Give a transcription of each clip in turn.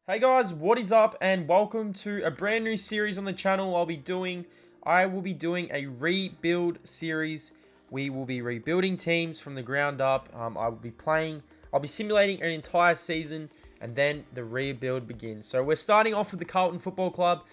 Hey guys, what is up and welcome to a brand new series on the channel. I will be doing a rebuild series. We will be rebuilding teams from the ground up. I'll be simulating an entire season and then the rebuild begins. So we're starting off with the Carlton Football Club.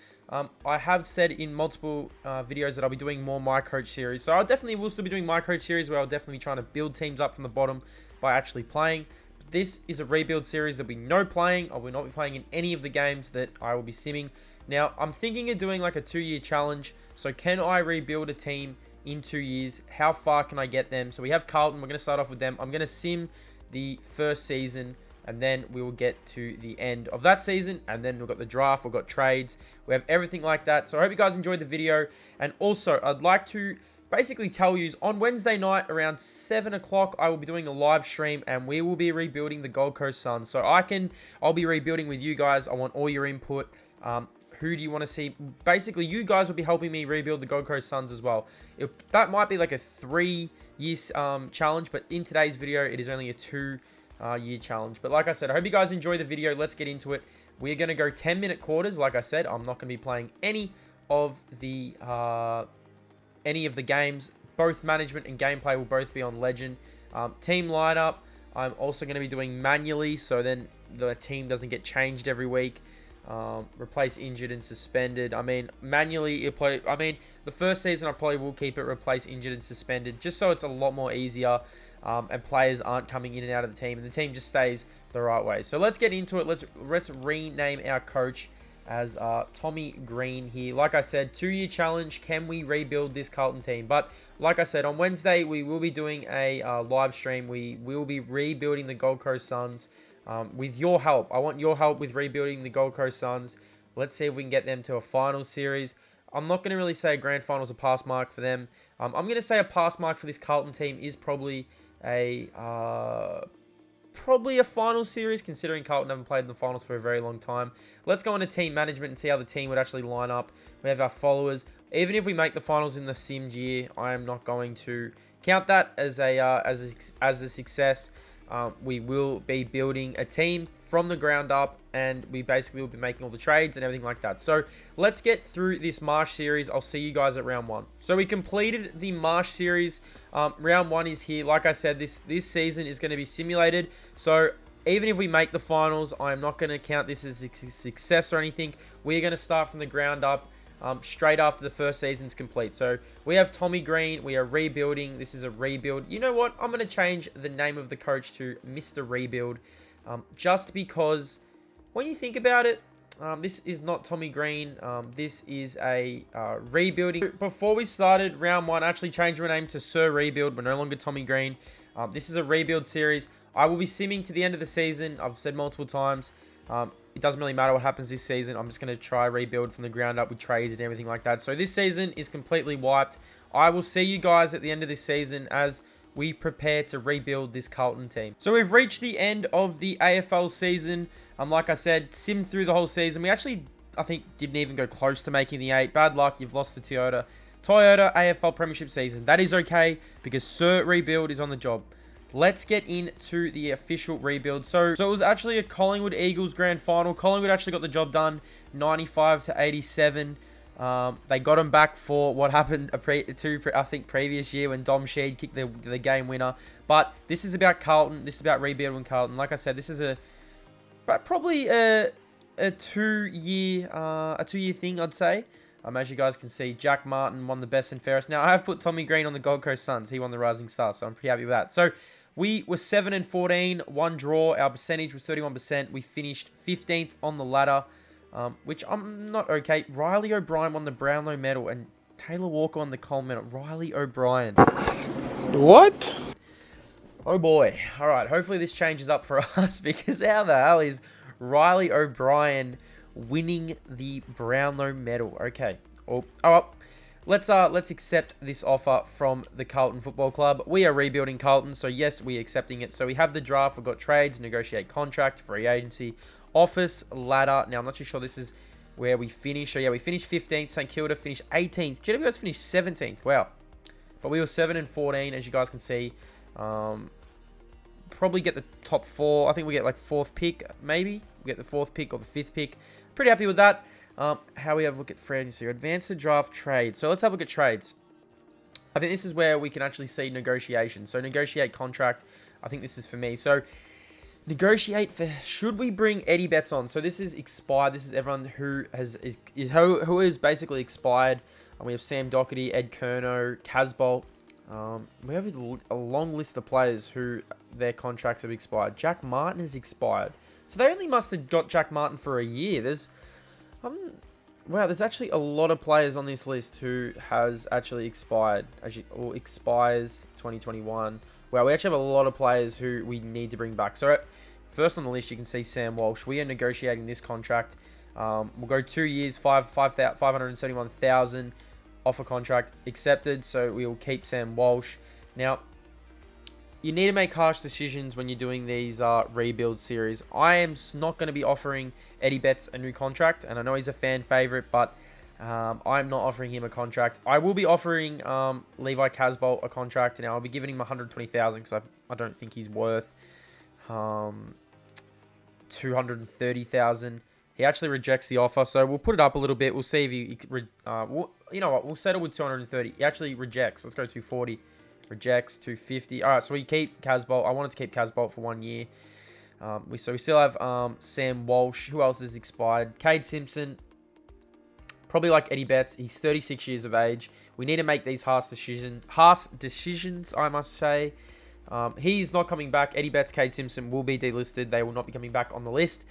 I have said in multiple videos that I'll be doing more My Coach series. So I definitely will still be doing My Coach series where I'll definitely be trying to build teams up from the bottom by actually playing. This is a rebuild series. There'll be no playing. I will not be playing in any of the games that I will be simming. Now, I'm thinking of doing like a 2-year challenge. So can I rebuild a team in 2 years? How far can I get them? So we have Carlton. We're going to start off with them. I'm going to sim the first season, and then we will get to the end of that season, and then we've got the draft, we've got trades, we have everything like that. So I hope you guys enjoyed the video, and also I'd like to basically tell you on Wednesday night around 7 o'clock, I will be doing a live stream and we will be rebuilding the Gold Coast Suns. So I'll be rebuilding with you guys. I want all your input. Who do you want to see? Basically, you guys will be helping me rebuild the Gold Coast Suns as well. That might be like a 3-year challenge, but in today's video, it is only a 2-year challenge. But like I said, I hope you guys enjoy the video. Let's get into it. We're going to go 10-minute quarters. Like I said, I'm not going to be playing any of the games. Both management and gameplay will both be on Legend. Team lineup, I'm also going to be doing manually, so then the team doesn't get changed every week. Replace injured and suspended. I mean, manually, the first season I probably will keep it replace injured and suspended, just so it's a lot more easier, and players aren't coming in and out of the team, and the team just stays the right way. So let's get into it. Let's rename our coach as Tommy Green here. Like I said, 2-year challenge. Can we rebuild this Carlton team? But like I said, on Wednesday, we will be doing a live stream. We will be rebuilding the Gold Coast Suns with your help. I want your help with rebuilding the Gold Coast Suns. Let's see if we can get them to a final series. I'm not going to really say a grand finals a pass mark for them. I'm going to say a pass mark for this Carlton team is probably a final series, considering Carlton haven't played in the finals for a very long time. Let's go into team management and see how the team would actually line up. We have our followers. Even if we make the finals in the simmed year, I am not going to count that as a success. We will be building a team from the ground up, and we basically will be making all the trades and everything like that. So let's get through this Marsh series. I'll see you guys at round 1. So we completed the Marsh series. Round 1 is here. Like I said, this season is going to be simulated. So even if we make the finals, I'm not going to count this as a success or anything. We're going to start from the ground up straight after the first season's complete. So we have Tommy Green. We are rebuilding. This is a rebuild. You know what? I'm going to change the name of the coach to Mr. Rebuild. Just because when you think about it, this is not Tommy Green. This is a rebuilding. Before we started round 1, I actually changed my name to Sir Rebuild. We're no longer Tommy Green. This is a rebuild series. I will be simming to the end of the season. I've said multiple times. It doesn't really matter what happens this season. I'm just going to try rebuild from the ground up with trades and everything like that. So this season is completely wiped. I will see you guys at the end of this season as we prepare to rebuild this Carlton team. So we've reached the end of the AFL season. Like I said, simmed through the whole season. We actually, I think, didn't even go close to making the 8. Bad luck, you've lost the Toyota AFL Premiership season. That is okay, because Sir Rebuild is on the job. Let's get into the official rebuild. So it was actually a Collingwood Eagles grand final. Collingwood actually got the job done, 95-87. They got him back for what happened I think previous year when Dom Sheed kicked the game winner. But this is about Carlton. This is about rebuilding Carlton. Like I said, this is probably a 2-year thing, I'd say. As you guys can see, Jack Martin won the best and fairest. Now I have put Tommy Green on the Gold Coast Suns. He won the Rising Star, so I'm pretty happy with that. So we were 7-14, 1 draw. Our percentage was 31%. We finished 15th on the ladder. Which I'm not okay. Riley O'Brien won the Brownlow medal and Taylor Walker won the Cole medal. Riley O'Brien. What? Oh boy. Alright, hopefully this changes up for us, because how the hell is Riley O'Brien winning the Brownlow medal? Okay. Let's accept this offer from the Carlton Football Club. We are rebuilding Carlton, so yes, we're accepting it. So we have the draft, we've got trades, negotiate contract, free agency, office, ladder. Now, I'm not too sure this is where we finish. So yeah, we finished 15th. St Kilda finished 18th. GWS finished 17th. Wow. But we were 7-14, as you guys can see. probably get the top 4. I think we get like 4th pick, maybe. We get the 4th pick or the 5th pick. Pretty happy with that. How we have a look at free agency. Advance the draft trade. So let's have a look at trades. I think this is where we can actually see negotiation. So negotiate contract. I think this is for me. So negotiate for, should we bring Eddie Betts on? So this is expired. This is everyone who is basically expired. And we have Sam Doherty, Ed Kerno, Casbolt. We have a long list of players who their contracts have expired. Jack Martin has expired. So they only must have got Jack Martin for a year. Wow, there's actually a lot of players on this list who has actually expired, or expires 2021. Wow, we actually have a lot of players who we need to bring back. So first on the list, you can see Sam Walsh. We are negotiating this contract. We'll go 2 years, 571,000 offer contract accepted. So we will keep Sam Walsh. Now, you need to make harsh decisions when you're doing these rebuild series. I am not going to be offering Eddie Betts a new contract, and I know he's a fan favorite, but I'm not offering him a contract. I will be offering Levi Casbolt a contract, and I'll be giving him 120,000 because I don't think he's worth 230,000. He actually rejects the offer, so we'll put it up a little bit. We'll see if he, you know what? We'll settle with 230. He actually rejects. Let's go 240. Rejects 250. All right, so we keep Casbolt. I wanted to keep Casbolt for 1 year. We still have Sam Walsh. Who else has expired? Cade Simpson. Probably like Eddie Betts. He's 36 years of age. We need to make these harsh decisions, I must say. He's not coming back. Eddie Betts, Cade Simpson will be delisted. They will not be coming back on the list.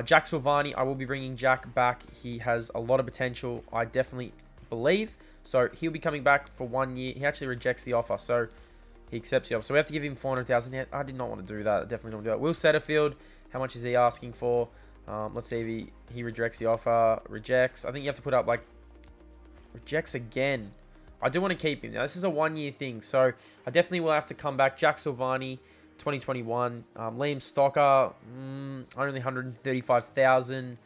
Jack Silvani, I will be bringing Jack back. He has a lot of potential, I definitely believe. So he'll be coming back for 1 year. He actually rejects the offer, so he accepts the offer. So we have to give him 400,000. I did not want to do that. I definitely don't want to do that. Will Setterfield, how much is he asking for? Let's see if he rejects the offer. Rejects. I think you have to put up like rejects again. I do want to keep him. Now this is a 1 year thing, so I definitely will have to come back. Jack Silvani, 2021. Liam Stocker, only 135,000.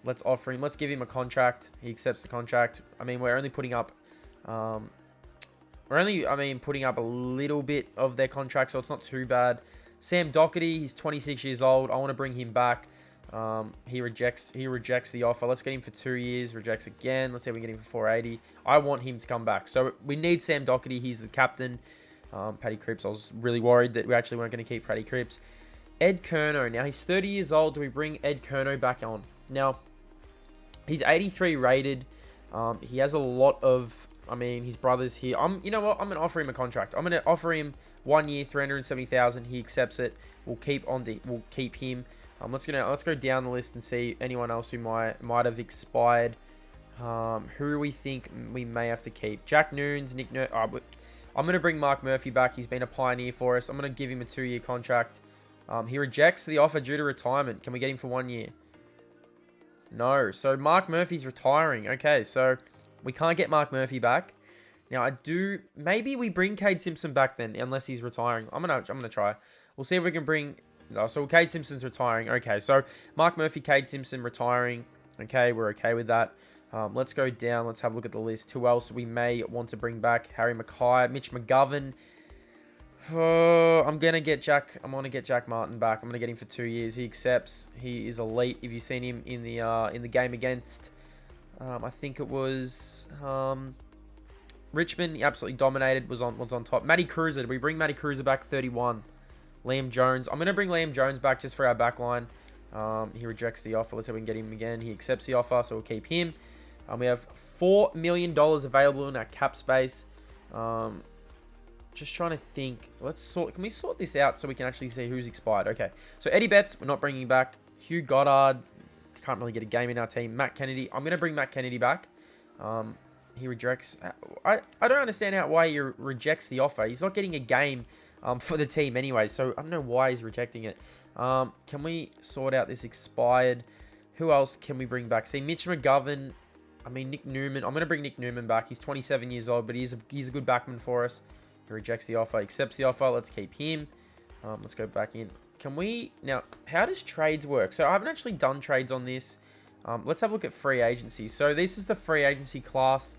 Let's offer him. Let's give him a contract. He accepts the contract. I mean, we're only putting up. Putting up a little bit of their contract, so it's not too bad. Sam Doherty, he's 26 years old. I want to bring him back. He rejects the offer. Let's get him for 2 years. Rejects again. Let's see if we can get him for 480. I want him to come back. So we need Sam Doherty. He's the captain. Paddy Cripps, I was really worried that we actually weren't going to keep Paddy Cripps. Ed Kerno. Now, he's 30 years old. Do we bring Ed Kerno back on? Now, he's 83 rated. He has a lot of, his brother's here. You know what? I'm going to offer him a contract. I'm going to offer him 1 year, 370,000. He accepts it. We'll keep him. Let's go down the list and see anyone else who might have expired. Who do we think we may have to keep? Jack Noons, Nick Nurse. I'm going to bring Mark Murphy back. He's been a pioneer for us. I'm going to give him a 2 year contract. He rejects the offer due to retirement. Can we get him for 1 year? No. So Mark Murphy's retiring. Okay, so we can't get Mark Murphy back. Now maybe we bring Cade Simpson back then, unless he's retiring. I'm gonna try. We'll see if we can bring. No, so Cade Simpson's retiring. Okay, so Mark Murphy, Cade Simpson retiring. Okay, we're okay with that. Let's go down. Let's have a look at the list. Who else we may want to bring back? Harry Mackay, Mitch McGovern. I'm gonna get Jack Martin back. I'm gonna get him for 2 years. He accepts. He is elite. If you've seen him in the game against, I think it was Richmond, he absolutely dominated. Was on top. Matty Cruiser. Did we bring Matty Cruiser back? 31. Liam Jones. I'm gonna bring Liam Jones back just for our back line. He rejects the offer. Let's see if we can get him again. He accepts the offer, so we'll keep him. We have $4 million available in our cap space. Just trying to think. Can we sort this out so we can actually see who's expired? Okay. So Eddie Betts, we're not bringing back. Hugh Goddard, can't really get a game in our team. Matt Kennedy, I'm going to bring Matt Kennedy back. He rejects. I don't understand why he rejects the offer. He's not getting a game for the team anyway, so I don't know why he's rejecting it. Can we sort out this expired? Who else can we bring back? See, Mitch McGovern. Nick Newman. I'm going to bring Nick Newman back. He's 27 years old, but he's a good backman for us. He rejects the offer, accepts the offer. Let's keep him. Let's go back in. Now, how does trades work? So I haven't actually done trades on this. Let's have a look at free agency. So this is the free agency class,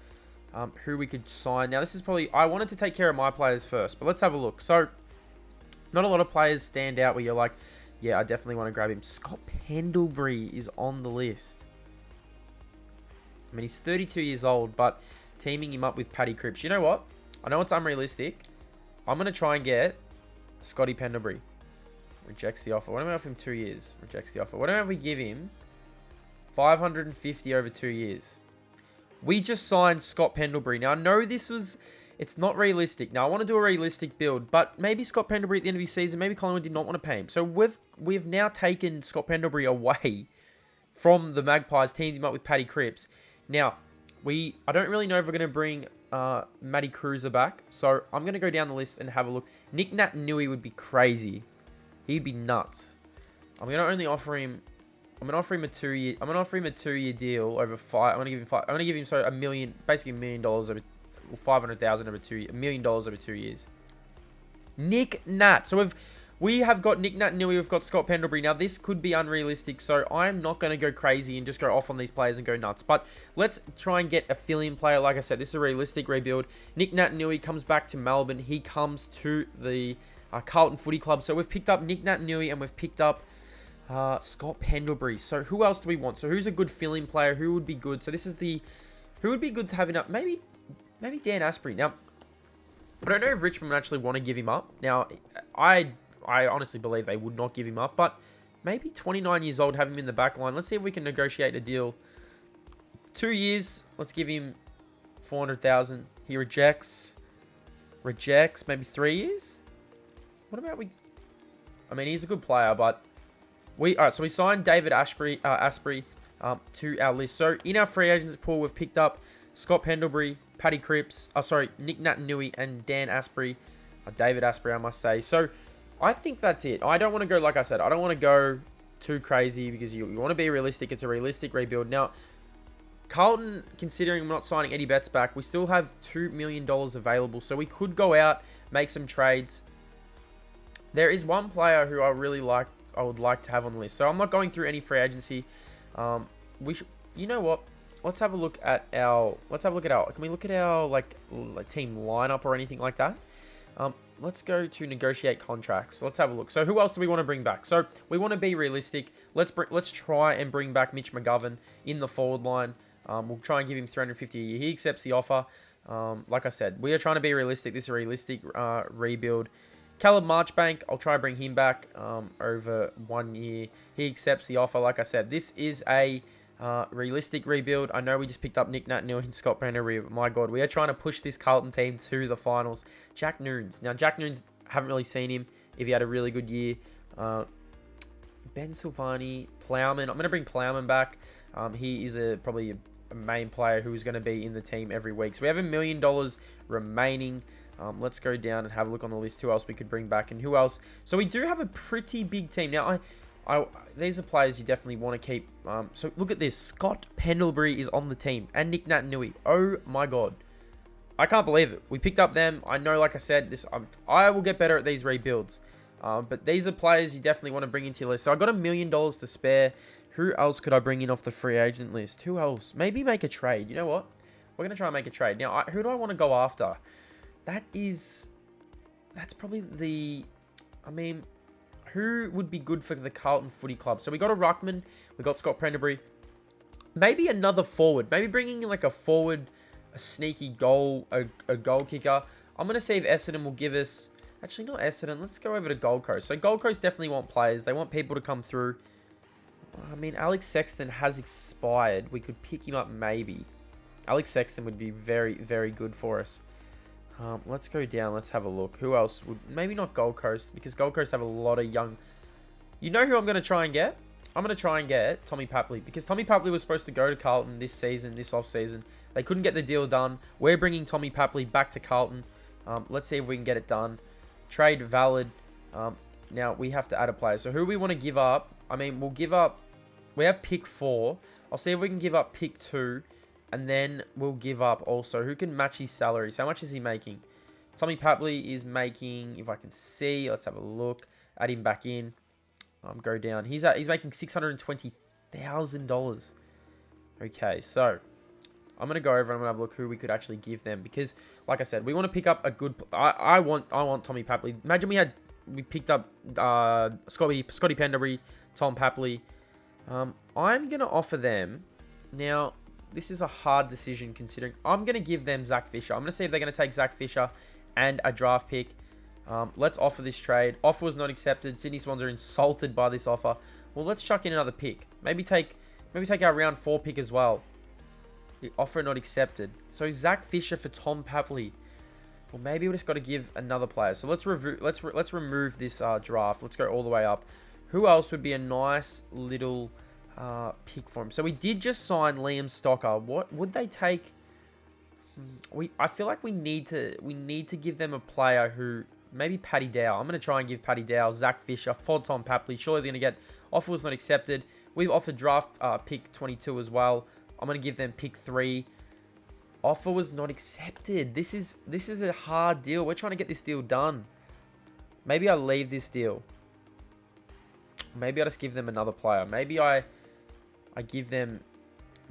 who we could sign. Now, this is probably, I wanted to take care of my players first, but let's have a look. So Not a lot of players stand out where you're like, yeah, I definitely want to grab him. Scott Pendlebury is on the list. I mean, he's 32 years old, but teaming him up with Paddy Cripps. You know what? I know it's unrealistic. I'm going to try and get Scotty Pendlebury. Rejects the offer. What if we offer him 2 years? Rejects the offer. What if we give him 550 over 2 years? We just signed Scott Pendlebury. Now, I know it's not realistic. Now, I want to do a realistic build, but maybe Scott Pendlebury at the end of his season, maybe Collingwood did not want to pay him. So we've now taken Scott Pendlebury away from the Magpies, teamed him up with Paddy Cripps. Now, I don't really know if we're going to bring Matty Cruiser back, so I'm going to go down the list and have a look. Nick Naitanui would be crazy. He'd be nuts. I'm going to offer him a 2 year. I'm going to offer him a 2 year deal over 5. I'm going to give him 5. I'm going to give him $1 million, basically $1 million over 500,000 over 2 years. $1 million over 2 years. Nick Nat. So we have got Nick Naitanui. We've got Scott Pendlebury. Now this could be unrealistic, so I'm not going to go crazy and just go off on these players and go nuts. But let's try and get a fill-in player. Like I said, this is a realistic rebuild. Nick Naitanui comes back to Melbourne. He comes to the Carlton Footy Club. So we've picked up Nick Naitanui and we've picked up Scott Pendlebury. So who else do we want? So who's a good fill-in player? Who would be good? So this is who would be good to have in up? Maybe Dan Asprey. Now, I don't know if Richmond would actually want to give him up. Now, I honestly believe they would not give him up, but maybe 29 years old, have him in the back line. Let's see if we can negotiate a deal. 2 years. Let's give him 400,000. He rejects. Maybe 3 years. What about we? I mean, he's a good player, but alright. So we signed David Asprey to our list. So in our free agents pool, we've picked up Scott Pendlebury, Paddy Cripps. Nick Naitanui and Dan Asprey. David Asprey, I must say. So I think that's it. I don't want to go, like I said, I don't want to go too crazy because you want to be realistic. It's a realistic rebuild. Now, Carlton, considering we're not signing Eddie Betts back, we still have $2 million available. So we could go out, make some trades. There is one player who I would like to have on the list. So I'm not going through any free agency. You know what? Let's have a look at our. Can we look at our like team lineup or anything like that? Let's go to negotiate contracts. Let's have a look. So who else do we want to bring back? So we want to be realistic. Let's try and bring back Mitch McGovern in the forward line. We'll try and give him $350 a year. He accepts the offer. Like I said, we are trying to be realistic. This is a realistic rebuild. Caleb Marchbank, I'll try and bring him back over 1 year. He accepts the offer. Like I said, this is a realistic rebuild. I know we just picked up Nick Naitanui and Scott Pendlebury. My God, we are trying to push this Carlton team to the finals. Jack Noons. Now, Jack Noons, haven't really seen him if he had a really good year. Ben Silvani, Plowman. I'm going to bring Plowman back. He is probably a main player who is going to be in the team every week. So we have $1 million remaining. Let's go down and have a look on the list. Who else we could bring back and who else? So we do have a pretty big team. Now, these are players you definitely want to keep. So look at this. Scott Pendlebury is on the team and Nick Naitanui. Oh my God. I can't believe it. We picked up them. I know, like I said, I will get better at these rebuilds. But these are players you definitely want to bring into your list. So I got $1 million to spare. Who else could I bring in off the free agent list? Who else? Maybe make a trade. You know what? We're going to try and make a trade. Now, who do I want to go after? That's probably who would be good for the Carlton Footy Club? So we got a ruckman, we got Scott Pendlebury, maybe another forward, maybe bringing in like a forward, a sneaky goal, a goal kicker. I'm gonna see if Essendon will give us. Actually, not Essendon. Let's go over to Gold Coast. So Gold Coast definitely want players. They want people to come through. I mean, Alex Sexton has expired. We could pick him up maybe. Alex Sexton would be very, very good for us. Let's go down. Let's have a look. Who else would... Maybe not Gold Coast, because Gold Coast have a lot of young... You know who I'm going to try and get? I'm going to try and get Tommy Papley, because Tommy Papley was supposed to go to Carlton this season, this off-season. They couldn't get the deal done. We're bringing Tommy Papley back to Carlton. Let's see if we can get it done. Trade valid. Now, we have to add a player. So who we want to give up? I mean, we'll give up... We have pick 4. I'll see if we can give up pick 2. And then we'll give up also. Who can match his salaries? How much is he making? Tommy Papley is making, if I can see, let's have a look. Add him back in. Go down. He's making $620,000. Okay, so I'm gonna go over and I'm gonna have a look who we could actually give them, because, like I said, we want to pick up a good. I want Tommy Papley. Imagine we had we picked up Scotty Pendlebury, Tom Papley. I'm going to offer them. Now, this is a hard decision considering I'm going to give them Zach Fisher. I'm going to see if they're going to take Zach Fisher and a draft pick. Let's offer this trade. Offer was not accepted. Sydney Swans are insulted by this offer. Well, let's chuck in another pick. Maybe take our round 4 pick as well. The offer not accepted. So Zach Fisher for Tom Papley. Well, maybe we just got to give another player. So let's remove this draft. Let's go all the way up. Who else would be a nice little pick for him? So we did just sign Liam Stocker. What would they take? I feel like we need to give them a player who maybe Paddy Dow. I'm going to try and give Paddy Dow, Zach Fisher, for Tom Papley. Surely they're going to get. Offer was not accepted. We've offered draft pick 22 as well. I'm going to give them pick 3. Offer was not accepted. This is a hard deal. We're trying to get this deal done. Maybe I leave this deal. Maybe I just give them another player. Maybe I give them.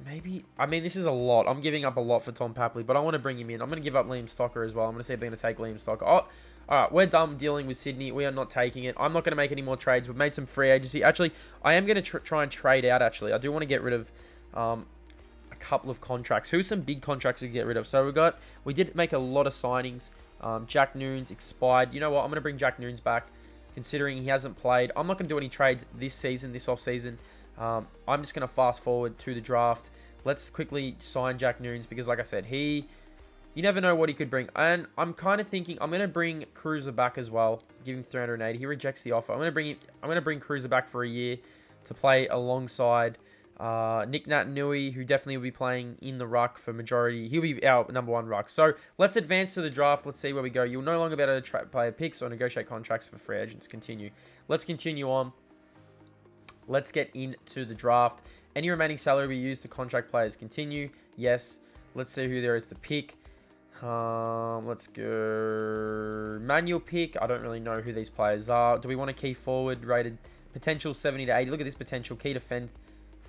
Maybe, I mean, this is a lot. I'm giving up a lot for Tom Papley, but I want to bring him in. I'm going to give up Liam Stocker as well. I'm going to see if they're going to take Liam Stocker. Oh, all right, we're done dealing with Sydney. We are not taking it. I'm not going to make any more trades. We've made some free agency. Actually, I am going to try and trade out, actually. I do want to get rid of a couple of contracts. Who's some big contracts we can get rid of? So we did make a lot of signings. Jack Noons expired. You know what? I'm going to bring Jack Noons back, considering he hasn't played. I'm not going to do any trades this season, this off-season. I'm just going to fast forward to the draft. Let's quickly sign Jack Noons because, like I said, you never know what he could bring. And I'm kind of thinking I'm going to bring Cruiser back as well, give him 380. He rejects the offer. I'm going to bring Cruiser back for a year to play alongside Nick Naitanui, who definitely will be playing in the ruck for majority. He'll be our number 1 ruck. So let's advance to the draft. Let's see where we go. You'll no longer be able to play picks or negotiate contracts for free agents. Continue. Let's continue on. Let's get into the draft. Any remaining salary we use to contract players. Continue. Yes. Let's see who there is to pick. Let's go. Manual pick. I don't really know who these players are. Do we want a key forward rated potential 70 to 80? Look at this potential key defend.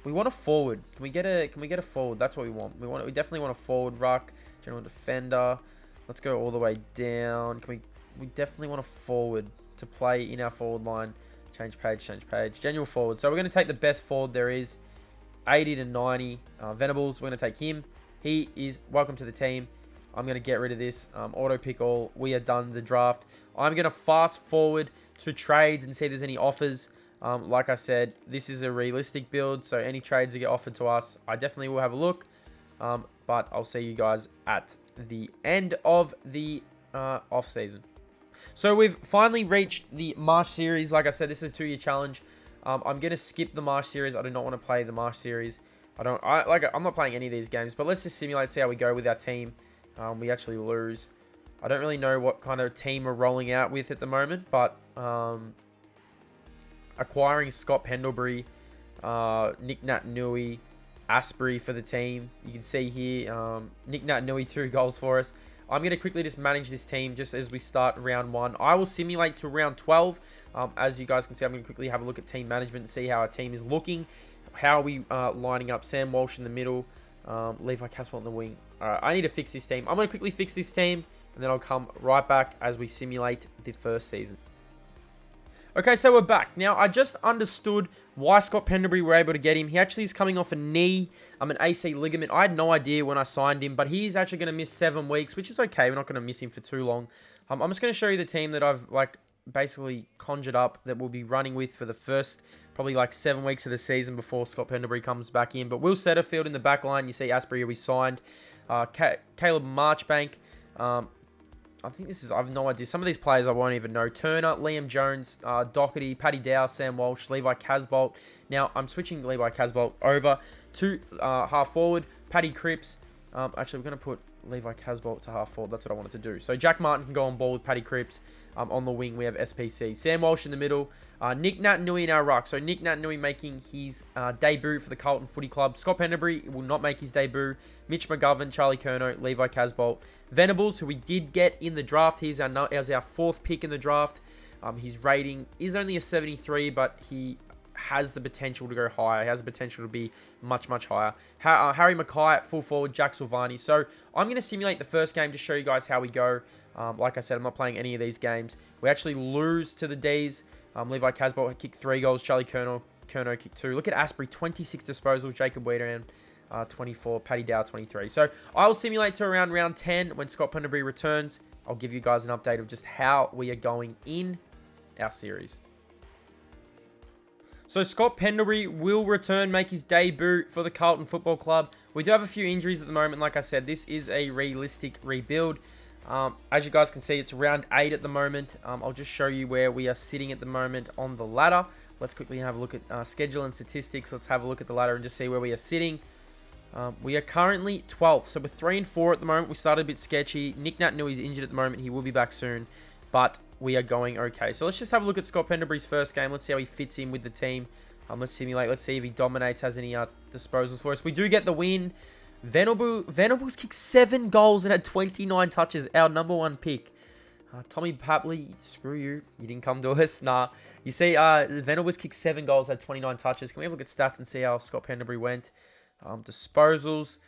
We want a forward. Can we get a forward? That's what we want. We definitely want a forward ruck, general defender. Let's go all the way down. We definitely want a forward to play in our forward line. Change page. General forward. So we're going to take the best forward there is. 80 to 90. Venables, we're going to take him. He is welcome to the team. I'm going to get rid of this. Auto pick all. We are done the draft. I'm going to fast forward to trades and see if there's any offers. Like I said, this is a realistic build. So any trades that get offered to us, I definitely will have a look. But I'll see you guys at the end of the off season. So we've finally reached the Marsh series. Like I said, this is a 2-year challenge. I'm going to skip the Marsh series. I do not want to play the Marsh series. I'm not playing any of these games, but let's just simulate, see how we go with our team. We actually lose. I don't really know what kind of team we're rolling out with at the moment, but acquiring Scott Pendlebury, Nick Naitanui, Asprey for the team. You can see here, Nick Naitanui, 2 goals for us. I'm going to quickly just manage this team just as we start round 1. I will simulate to round 12. As you guys can see, I'm going to quickly have a look at team management and see how our team is looking. How are we lining up? Sam Walsh in the middle. Levi Caswell on the wing. Alright, I need to fix this team. I'm going to quickly fix this team, and then I'll come right back as we simulate the first season. Okay, so we're back. Now, I just understood why Scott Pendlebury were able to get him. He actually is coming off a knee, an AC ligament. I had no idea when I signed him, but he's actually going to miss 7 weeks, which is okay. We're not going to miss him for too long. I'm just going to show you the team that I've basically conjured up that we'll be running with for the first probably 7 weeks of the season before Scott Pendlebury comes back in. But Will Setterfield in the back line. You see Asprey we signed. Caleb Marchbank. I think I have no idea. Some of these players I won't even know. Turner, Liam Jones, Doherty, Paddy Dow, Sam Walsh, Levi Casbolt. Now, I'm switching Levi Casbolt over to half forward. Paddy Cripps. Actually, we're going to put Levi Casbolt to half forward. That's what I wanted to do. So, Jack Martin can go on ball with Paddy Cripps. On the wing, we have SPC. Sam Walsh in the middle. Nick Naitanui in our ruck. So, Nick Naitanui making his debut for the Carlton Footy Club. Scott Pendlebury will not make his debut. Mitch McGovern, Charlie Curnow, Levi Casbolt. Venables, who we did get in the draft. He's our 4th pick in the draft. His rating is only a 73, but he has the potential to go higher. He has the potential to be much, much higher. Harry Mackay at full forward, Jack Silvani. So I'm going to simulate the first game to show you guys how we go. Like I said, I'm not playing any of these games. We actually lose to the D's. Levi Casbolt kicked 3 goals. Charlie Curnow kicked 2. Look at Asprey, 26 disposals. Jacob Wiedemann, 24. Paddy Dow, 23. So I will simulate to around round 10 when Scott Pendlebury returns. I'll give you guys an update of just how we are going in our series. So Scott Pendlebury will return, make his debut for the Carlton Football Club. We do have a few injuries at the moment. Like I said, this is a realistic rebuild. As you guys can see, it's round 8 at the moment. I'll just show you where we are sitting at the moment on the ladder. Let's quickly have a look at schedule and statistics. Let's have a look at the ladder and just see where we are sitting. We are currently 12th, so we're 3 and 4 at the moment. We started a bit sketchy. Nick Naitanui is injured at the moment. He will be back soon, but we are going okay. So let's just have a look at Scott Pendlebury's first game. Let's see how he fits in with the team. Let's simulate. Let's see if he dominates, has any disposals for us. We do get the win. Venables kicked 7 goals and had 29 touches. Our number 1 pick. Tommy Papley, screw you. You didn't come to us. Nah. You see, Venables kicked 7 goals, had 29 touches. Can we have a look at stats and see how Scott Pendlebury went? Disposals.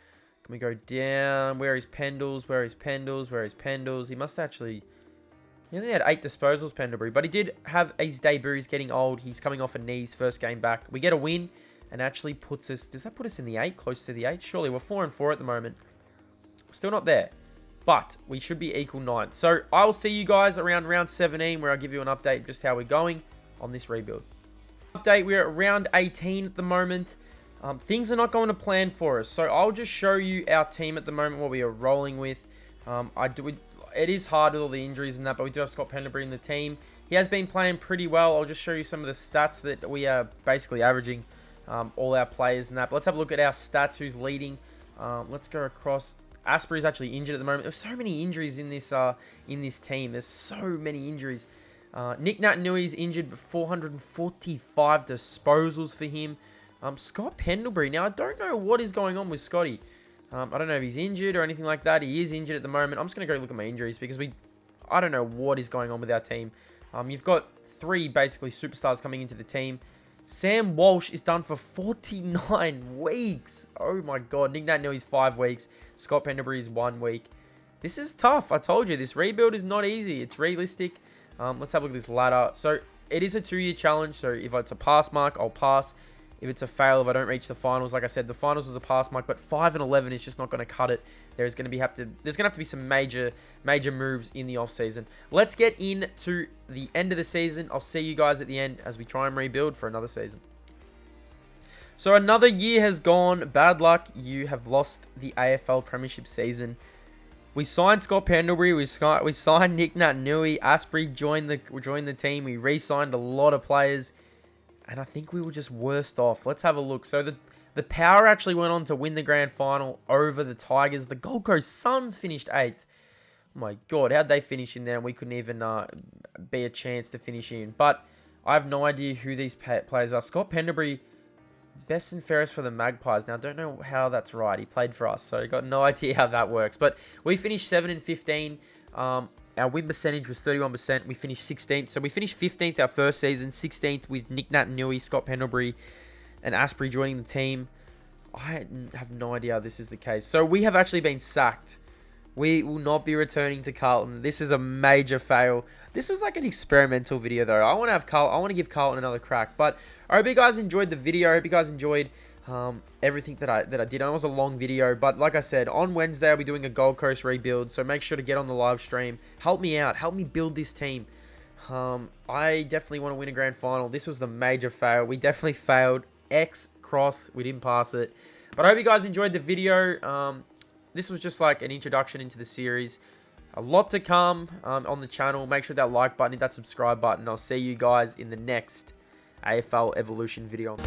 Can we go down? Where is Pendles? Where is Pendles? Where is Pendles? He must actually... He only had 8 disposals, Pendlebury. But he did have his debut. He's getting old. He's coming off a knee. His first game back. We get a win. And actually puts us... Does that put us in the 8? Close to the 8? Surely we're 4 and 4 at the moment. We're still not there. But we should be equal 9th. So I will see you guys around round 17 where I'll give you an update just how we're going on this rebuild. Update, we're at round 18 at the moment. Things are not going to plan for us. So I'll just show you our team at the moment, what we are rolling with. It is hard with all the injuries and that, but we do have Scott Pendlebury in the team. He has been playing pretty well. I'll just show you some of the stats that we are basically averaging. All our players and that. But let's have a look at our stats. Who's leading? Let's go across. Asprey's actually injured at the moment. There's so many injuries in this team. There's so many injuries. Nick Natanui's injured, but 445 disposals for him. Scott Pendlebury. Now, I don't know what is going on with Scotty. I don't know if he's injured or anything like that. He is injured at the moment. I'm just going to go look at my injuries because I don't know what is going on with our team. You've got 3 basically superstars coming into the team. Sam Walsh is done for 49 weeks. Oh my god. Nick Natanui's 5 weeks. Scott Pendlebury is 1 week. This is tough. I told you, this rebuild is not easy. It's realistic. Let's have a look at this ladder. So, it is a 2-year challenge. So, if it's a pass mark, I'll pass. If it's a fail, if I don't reach the finals, like I said, the finals was a pass mark, but 5 and 11 is just not going to cut it. There's going to have to be some major moves in the off season. Let's get into the end of the season. I'll see you guys at the end as we try and rebuild for another season. So another year has gone. Bad luck. You have lost the AFL Premiership season. We signed Scott Pendlebury. We signed Nick Naitanui. Asprey joined the team. We re-signed a lot of players. And I think we were just worst off. Let's have a look. So the Power actually went on to win the grand final over the Tigers. The Gold Coast Suns finished 8th. Oh my god, how'd they finish in there? And we couldn't even be a chance to finish in. But I have no idea who these players are. Scott Pendlebury, best and fairest for the Magpies. Now, I don't know how that's right. He played for us, so I got no idea how that works. But we finished 7 and 15. Our win percentage was 31%. We finished 16th. So we finished 15th our first season. 16th with Nick Naitanui, Scott Pendlebury, and Asprey joining the team. I have no idea how this is the case. So we have actually been sacked. We will not be returning to Carlton. This is a major fail. This was like an experimental video though. I want to give Carlton another crack. But I hope you guys enjoyed the video. I hope you guys enjoyed everything that I did. It was a long video, but like I said, on Wednesday I'll be doing a Gold Coast rebuild, so make sure to get on the live stream. Help me out. Help me build this team. I definitely want to win a grand final. This was the major fail. We definitely failed. X cross. We didn't pass it. But I hope you guys enjoyed the video. This was just like an introduction into the series. A lot to come on the channel. Make sure that like button, hit that subscribe button. I'll see you guys in the next AFL Evolution video.